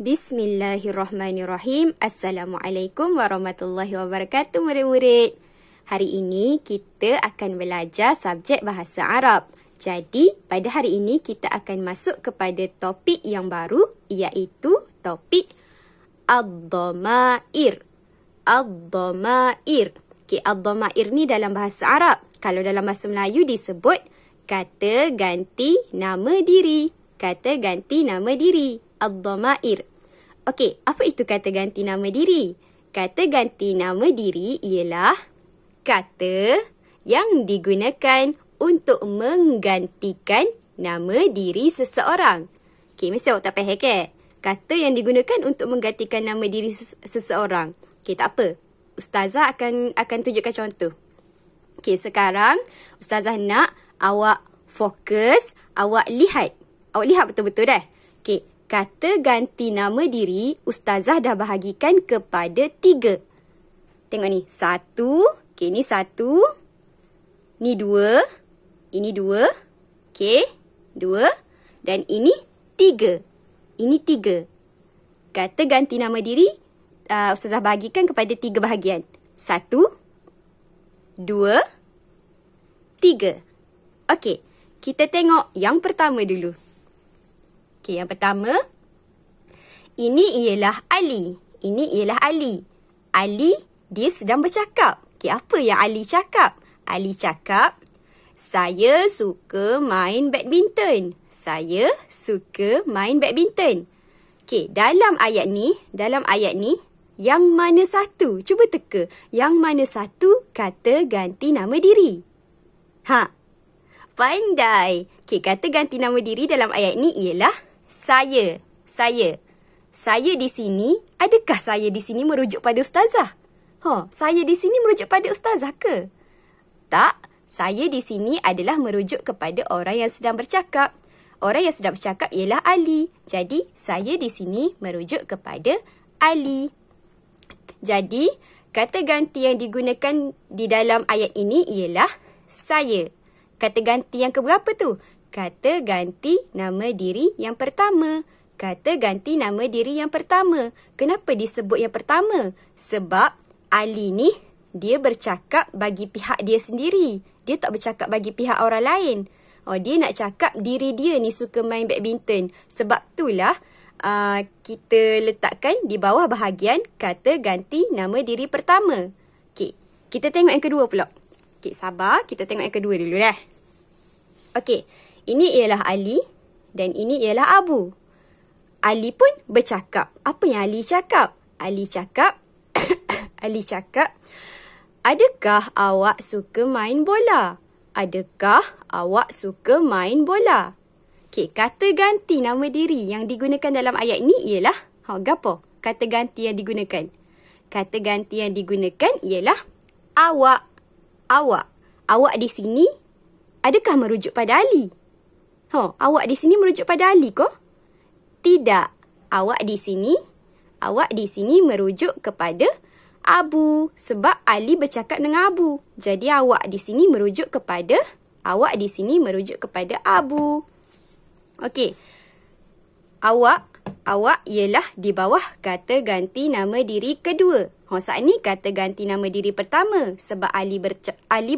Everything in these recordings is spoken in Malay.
Bismillahirrahmanirrahim. Assalamualaikum warahmatullahi wabarakatuh murid-murid. Hari ini kita akan belajar subjek bahasa Arab. Jadi pada hari ini kita akan masuk kepada topik yang baru, iaitu topik ad-dhamair. Ad-dhamair. Okey, ad-dhamair ni dalam bahasa Arab. Kalau dalam bahasa Melayu disebut kata ganti nama diri. Kata ganti nama diri. Ad-dhamair. Okey, apa itu kata ganti nama diri? Kata ganti nama diri ialah kata yang digunakan untuk menggantikan nama diri seseorang. Okey, mesti awak tak faham ke? Kata yang digunakan untuk menggantikan nama diri seseorang. Okey, tak apa. Ustazah akan tunjukkan contoh. Okey, sekarang Ustazah nak awak fokus, awak lihat. Awak lihat betul-betul dah. Okey, kata ganti nama diri Ustazah dah bahagikan kepada 3. Tengok ni, 1. Okey, ni 1. Ni 2. Ini 2. Okey, 2. Dan ini 3. Ini 3. Kata ganti nama diri Ustazah bahagikan kepada 3 bahagian. 1, 2, 3. Okey, kita tengok yang pertama dulu. Okey, yang pertama, ini ialah Ali. Ini ialah Ali. Ali, dia sedang bercakap. Okey, apa yang Ali cakap? Ali cakap, saya suka main badminton. Saya suka main badminton. Okey, dalam ayat ni, yang mana satu? Cuba teka. Yang mana satu kata ganti nama diri? Pandai. Okey, kata ganti nama diri dalam ayat ni ialah saya. Saya di sini, adakah saya di sini merujuk pada Ustazah? Saya di sini merujuk pada Ustazah ke? Tak, saya di sini adalah merujuk kepada orang yang sedang bercakap. Orang yang sedang bercakap ialah Ali. Jadi, saya di sini merujuk kepada Ali. Jadi, kata ganti yang digunakan di dalam ayat ini ialah saya. Kata ganti yang keberapa tu? Kata ganti nama diri yang pertama. Kata ganti nama diri yang pertama. Kenapa disebut yang pertama? Sebab Ali ni, dia bercakap bagi pihak dia sendiri. Dia tak bercakap bagi pihak orang lain. Dia nak cakap diri dia ni suka main badminton. Sebab itulah kita letakkan di bawah bahagian kata ganti nama diri pertama. Okey, kita tengok yang kedua pula. Okey, sabar. Kita tengok yang kedua dulu dah. Okey, ini ialah Ali dan ini ialah Abu. Ali pun bercakap. Apa yang Ali cakap? Ali cakap, adakah awak suka main bola? Adakah awak suka main bola? Okey, kata ganti nama diri yang digunakan dalam ayat ni ialah gapo? Kata ganti yang digunakan. Kata ganti yang digunakan ialah awak. Awak di sini adakah merujuk pada Ali? Awak di sini merujuk pada Ali ke? Tidak. Awak di sini merujuk kepada Abu. Sebab Ali bercakap dengan Abu. Jadi awak di sini merujuk kepada Abu. Okey. Awak ialah di bawah kata ganti nama diri kedua. Saat ni kata ganti nama diri pertama. Sebab Ali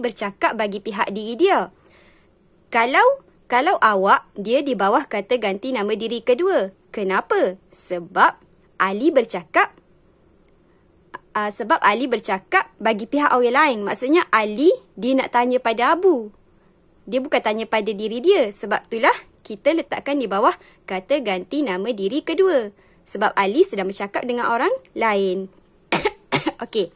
bercakap bagi pihak diri dia. Kalau awak, dia di bawah kata ganti nama diri kedua. Kenapa? Sebab Ali bercakap bagi pihak orang lain. Maksudnya Ali, dia nak tanya pada Abu. Dia bukan tanya pada diri dia. Sebab itulah kita letakkan di bawah kata ganti nama diri kedua. Sebab Ali sedang bercakap dengan orang lain. Okey.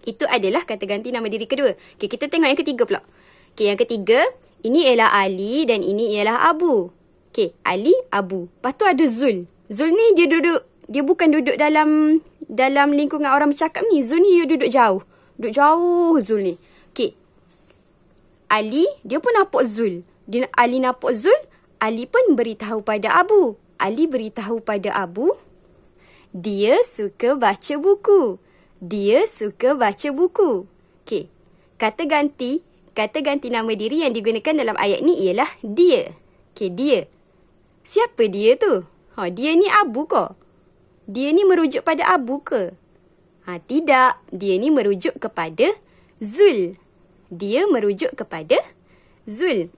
Itu adalah kata ganti nama diri kedua. Okey, kita tengok yang ketiga pula. Okey, yang ketiga, ini ialah Ali dan ini ialah Abu. Okey, Ali, Abu. Lepas tu ada Zul. Zul ni dia bukan duduk dalam lingkungan orang bercakap ni. Zul ni dia duduk jauh. Duduk jauh Zul ni. Okey. Ali, dia pun nampak Zul. Ali nampak Zul, Ali pun beritahu pada Abu. Ali beritahu pada Abu, dia suka baca buku. Dia suka baca buku. Okey. Kata ganti nama diri yang digunakan dalam ayat ni ialah dia. Okey, dia. Siapa dia tu? Dia ni Abu ke? dia ni merujuk pada Abu ke? Tidak. Dia ni merujuk kepada Zul. Dia merujuk kepada Zul.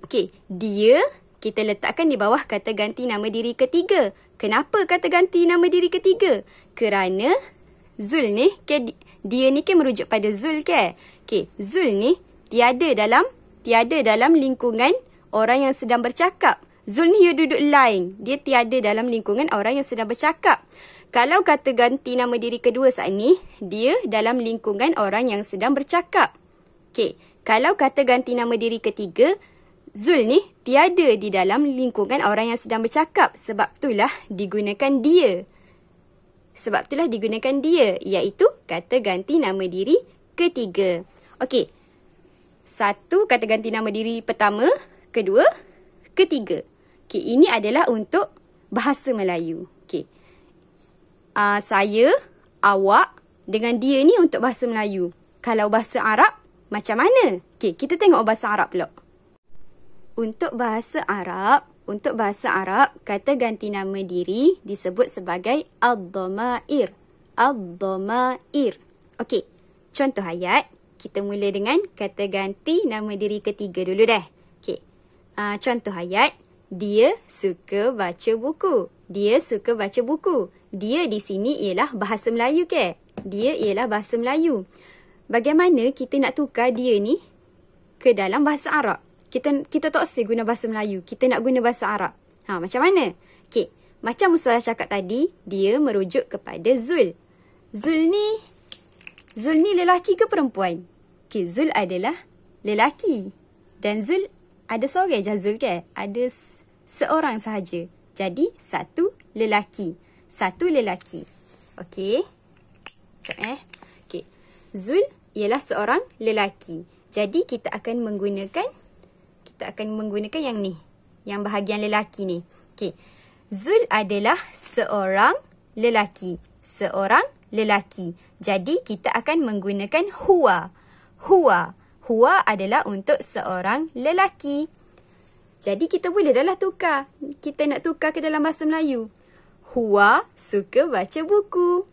Okey, dia kita letakkan di bawah kata ganti nama diri ketiga. Kenapa kata ganti nama diri ketiga? Kerana Zul ni, dia ni kan merujuk pada Zul ke? Okey, Zul ni tiada dalam lingkungan orang yang sedang bercakap. Zul ni dia duduk lain. Dia tiada dalam lingkungan orang yang sedang bercakap. Kalau kata ganti nama diri kedua saat ni, dia dalam lingkungan orang yang sedang bercakap. Okey, kalau kata ganti nama diri ketiga, Zul ni tiada di dalam lingkungan orang yang sedang bercakap. Sebab itulah digunakan dia. Iaitu kata ganti nama diri ketiga. Okey, satu kata ganti nama diri pertama, kedua, ketiga. Okey, ini adalah untuk bahasa Melayu. Okey. Saya, awak dengan dia ni untuk bahasa Melayu. Kalau bahasa Arab, macam mana? Okey, kita tengok bahasa Arab pula. Untuk bahasa Arab, kata ganti nama diri disebut sebagai ad-dhamair. Ad-dhamair. Okey, contoh ayat. Kita mula dengan kata ganti nama diri ketiga dulu dah. Okey. Contoh ayat. Dia suka baca buku. Dia suka baca buku. Dia di sini ialah bahasa Melayu ke? Dia ialah bahasa Melayu. Bagaimana kita nak tukar dia ni ke dalam bahasa Arab? Kita tak usah guna bahasa Melayu. Kita nak guna bahasa Arab. Macam mana? Okey. Macam Ustazah cakap tadi, dia merujuk kepada Zul. Zul ni lelaki ke perempuan? Okey, Zul adalah lelaki. Dan Zul ada seorang je Zul ke? Ada seorang sahaja. Jadi, satu lelaki. Okey. Okey. Zul ialah seorang lelaki. Jadi, kita akan menggunakan yang ni. Yang bahagian lelaki ni. Okey. Zul adalah seorang lelaki. Jadi, kita akan menggunakan huwa. Huwa adalah untuk seorang lelaki. Jadi, kita boleh dah lah tukar. Kita nak tukar ke dalam bahasa Melayu. Huwa suka baca buku.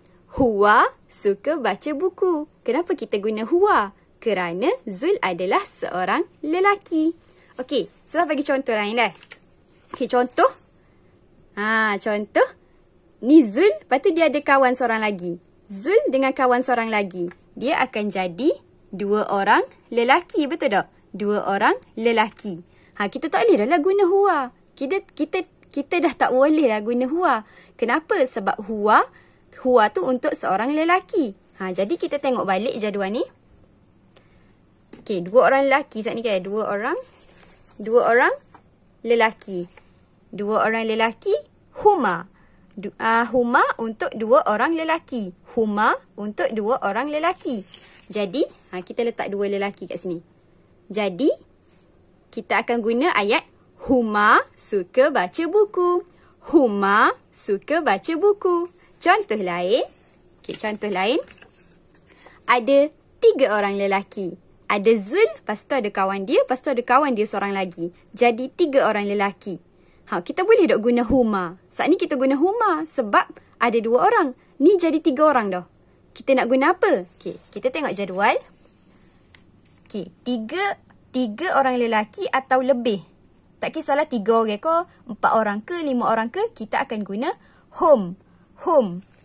Kenapa kita guna huwa? Kerana Zul adalah seorang lelaki. Okey, saya bagi contoh lain dah. Okey, contoh. Contoh. Ni Zul, lepas tu dia ada kawan seorang lagi. Zul dengan kawan seorang lagi. Dia akan jadi dua orang lelaki, betul tak? Dua orang lelaki. Kita tak boleh dah lah guna huwa. Kita dah tak boleh dah guna huwa. Kenapa? Sebab huwa tu untuk seorang lelaki. Jadi kita tengok balik jadual ni. Okey, dua orang lelaki saat ni kan? Dua orang lelaki. Dua orang lelaki, huma. Huma untuk dua orang lelaki. Jadi, kita letak dua lelaki kat sini. Jadi, kita akan guna ayat huma suka baca buku. Contoh lain. Contoh lain. Ada tiga orang lelaki. Ada Zul, lepas tu ada kawan dia, lepas tu ada kawan dia seorang lagi. Jadi, tiga orang lelaki. Kita boleh tak guna huma? Saat ni kita guna huma sebab ada dua orang. Ni jadi tiga orang dah. Kita nak guna apa? Okey, kita tengok jadual. Okey, tiga orang lelaki atau lebih. Tak kisahlah 3 orang ke, 4 orang ke, 5 orang ke, kita akan guna hum.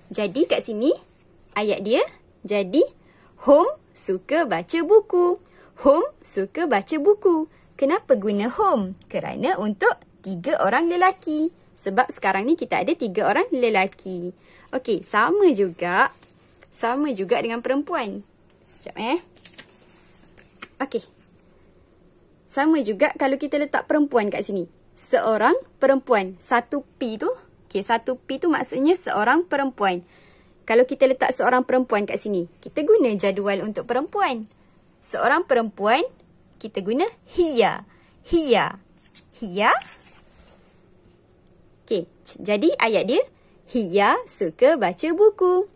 Jadi kat sini ayat dia jadi hum suka baca buku. Kenapa guna hum? Kerana untuk 3 orang lelaki. Sebab sekarang ni kita ada 3 orang lelaki. Okey, sama juga dengan perempuan. Sekejap Okey. Sama juga kalau kita letak perempuan kat sini. Seorang perempuan. 1P tu. Okey, 1P tu maksudnya seorang perempuan. Kalau kita letak seorang perempuan kat sini, kita guna jadual untuk perempuan. Seorang perempuan, kita guna hiya. Okey, jadi ayat dia, hiya suka baca buku.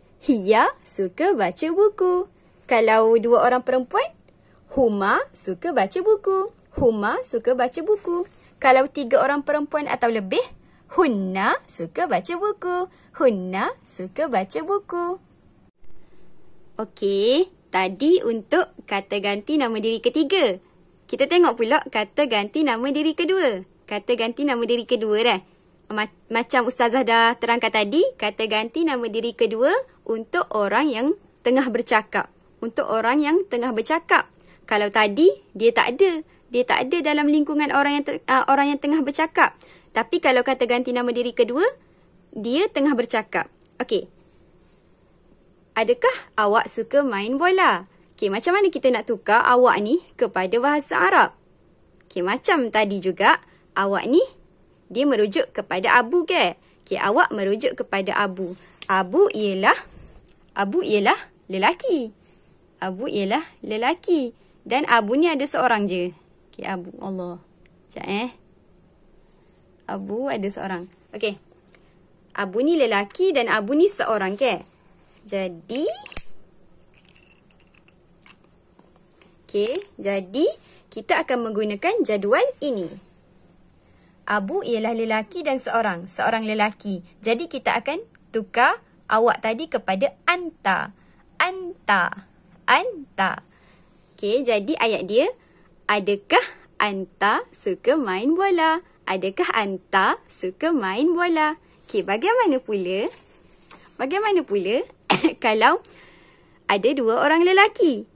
Kalau 2 orang perempuan, huma suka baca buku. Kalau 3 orang perempuan atau lebih, Hunna suka baca buku. Hunna suka baca buku. Okey, tadi untuk kata ganti nama diri ketiga. Kita tengok pula kata ganti nama diri kedua. Kata ganti nama diri kedua dah. Macam Ustazah dah terangkan tadi, kata ganti nama diri kedua untuk orang yang tengah bercakap. Untuk orang yang tengah bercakap. Kalau tadi, dia tak ada. Dia tak ada dalam lingkungan orang yang tengah bercakap. Tapi kalau kata ganti nama diri kedua, dia tengah bercakap. Okey. Adakah awak suka main bola? Okey, macam mana kita nak tukar awak ni kepada bahasa Arab? Okey, macam tadi juga, awak ni, dia merujuk kepada Abu ke? Okey, awak merujuk kepada Abu. Abu ialah lelaki. Abu ialah lelaki. Dan Abu ni ada seorang je. Okey, Abu. Allah. Sekejap Abu ada seorang. Okey. Abu ni lelaki dan Abu ni seorang ke? Jadi kita akan menggunakan jadual ini. Abu ialah lelaki dan seorang lelaki. Jadi kita akan tukar awak tadi kepada anta. Okey, jadi ayat dia, adakah anta suka main bola? Adakah anta suka main bola? Okey, bagaimana pula kalau ada dua orang lelaki?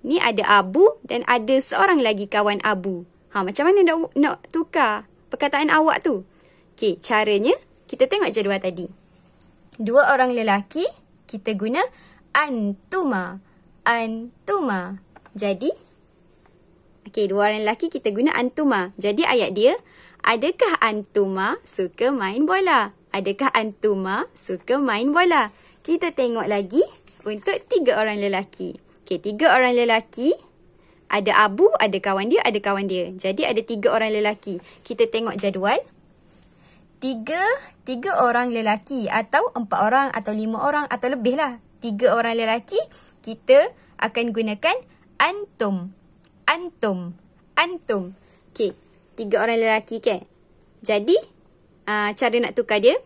Ni ada Abu dan ada seorang lagi kawan Abu. Macam mana nak tukar perkataan awak tu? Okey, caranya kita tengok jadual tadi. Dua orang lelaki, kita guna antuma. Jadi, okey, dua orang lelaki kita guna antuma. Jadi ayat dia, adakah antuma suka main bola? Adakah antuma suka main bola? Kita tengok lagi untuk tiga orang lelaki. Okey, tiga orang lelaki. Ada Abu, ada kawan dia. Jadi ada tiga orang lelaki. Kita tengok jadual. Tiga orang lelaki atau 4 orang atau 5 orang atau lebih lah. 3 orang lelaki, kita akan gunakan antum. Okey, 3 orang lelaki ke? Jadi, cara nak tukar dia,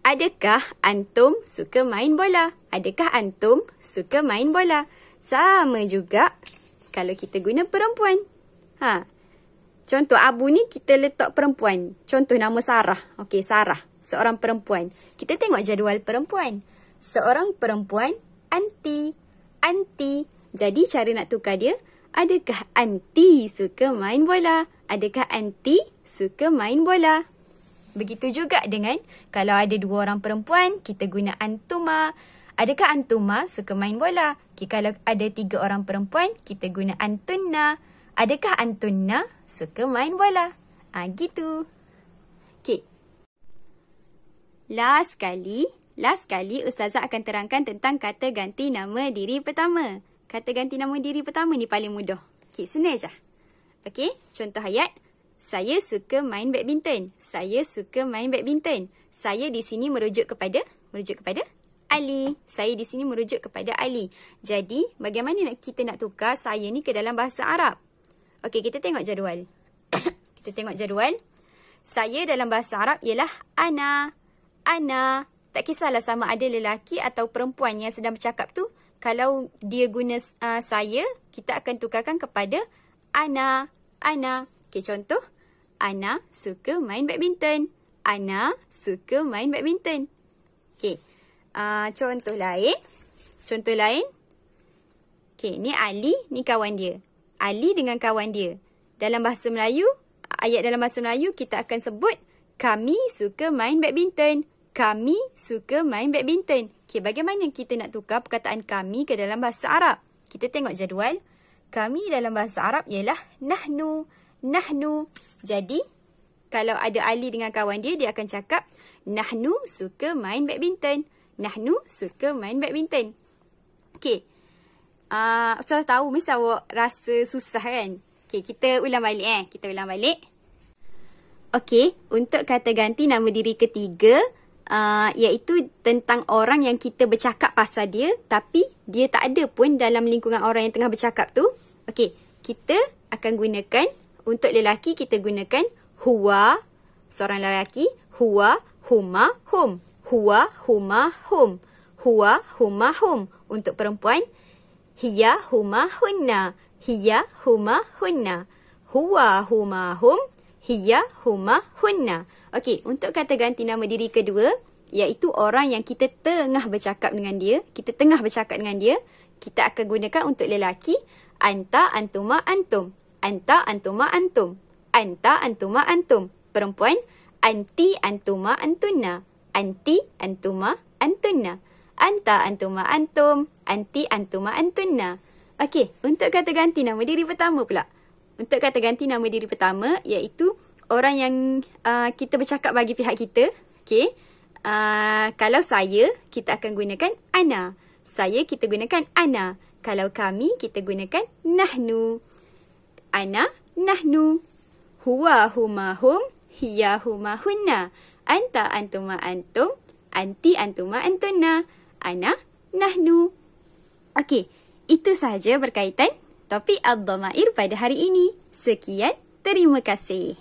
adakah antum suka main bola? Adakah antum suka main bola? Sama juga kalau kita guna perempuan. Contoh Abu ni kita letak perempuan. Contoh nama Sarah. Okey, Sarah. Seorang perempuan. Kita tengok jadual perempuan. Seorang perempuan, anti. Jadi cara nak tukar dia, adakah anti suka main bola? Adakah anti suka main bola? Begitu juga dengan kalau ada 2 orang perempuan, kita guna antuma. Adakah antuma suka main bola? Okay, kalau ada 3 orang perempuan, kita guna antunna. Adakah antunna suka main bola? Gitu. Okay. Last kali Ustazah akan terangkan tentang kata ganti nama diri pertama. Kata ganti nama diri pertama ni paling mudah. Okay, senang je. Okay, contoh ayat. Saya suka main badminton. Saya suka main badminton. Saya di sini merujuk kepada Ali. Saya di sini merujuk kepada Ali. Jadi, bagaimana kita nak tukar saya ni ke dalam bahasa Arab? Okey, kita tengok jadual. Saya dalam bahasa Arab ialah ana. Tak kisahlah sama ada lelaki atau perempuan yang sedang bercakap tu. Kalau dia guna saya, kita akan tukarkan kepada ana. Okey, contoh. Ana suka main badminton. Okey. Contoh lain. Okey, ni Ali, ni kawan dia. Ali dengan kawan dia. Dalam bahasa Melayu, ayat dalam bahasa Melayu kita akan sebut kami suka main badminton. Okey, bagaimana kita nak tukar perkataan kami ke dalam bahasa Arab? Kita tengok jadual. Kami dalam bahasa Arab ialah nahnu. Jadi, kalau ada Ali dengan kawan dia, dia akan cakap nahnu suka main badminton. Okey. Ustazah tahu mesti awak rasa susah kan? Okey, kita ulang balik Okey, untuk kata ganti nama diri ketiga, iaitu tentang orang yang kita bercakap pasal dia, tapi dia tak ada pun dalam lingkungan orang yang tengah bercakap tu. Okey, kita akan gunakan, untuk lelaki kita gunakan huwa, Seorang lelaki, huwa, huma, hum. Huwa, huma, hum. Huwa, huma, hum. Untuk perempuan, hiya, huma, hunna. Hiya, huma, hunna. Huwa, huma, hum. Hiya, huma, hunna. Okey, untuk kata ganti nama diri kedua, iaitu orang yang kita tengah bercakap dengan dia. Kita akan gunakan untuk lelaki, anta, antuma, antum. Anta, antuma, antum. Anta, antuma, antum. Perempuan, anti, antuma, antunna. Anti, antuma, antunna. Anta, antuma, antum. Anti, antuma, antunna. Okey, untuk kata ganti nama diri pertama pula. Untuk kata ganti nama diri pertama, iaitu orang yang kita bercakap bagi pihak kita. Okey. Kalau saya, kita akan gunakan ana. Saya, kita gunakan ana. Kalau kami, kita gunakan nahnu. Ana, nahnu. Huwa, huma, hum. Hiya, huma, hunna. Anta, antuma, antum. Anti, antuma, antunna. Ana, nahnu. Okey, itu sahaja berkaitan topik ad-dhamair pada hari ini. Sekian, terima kasih.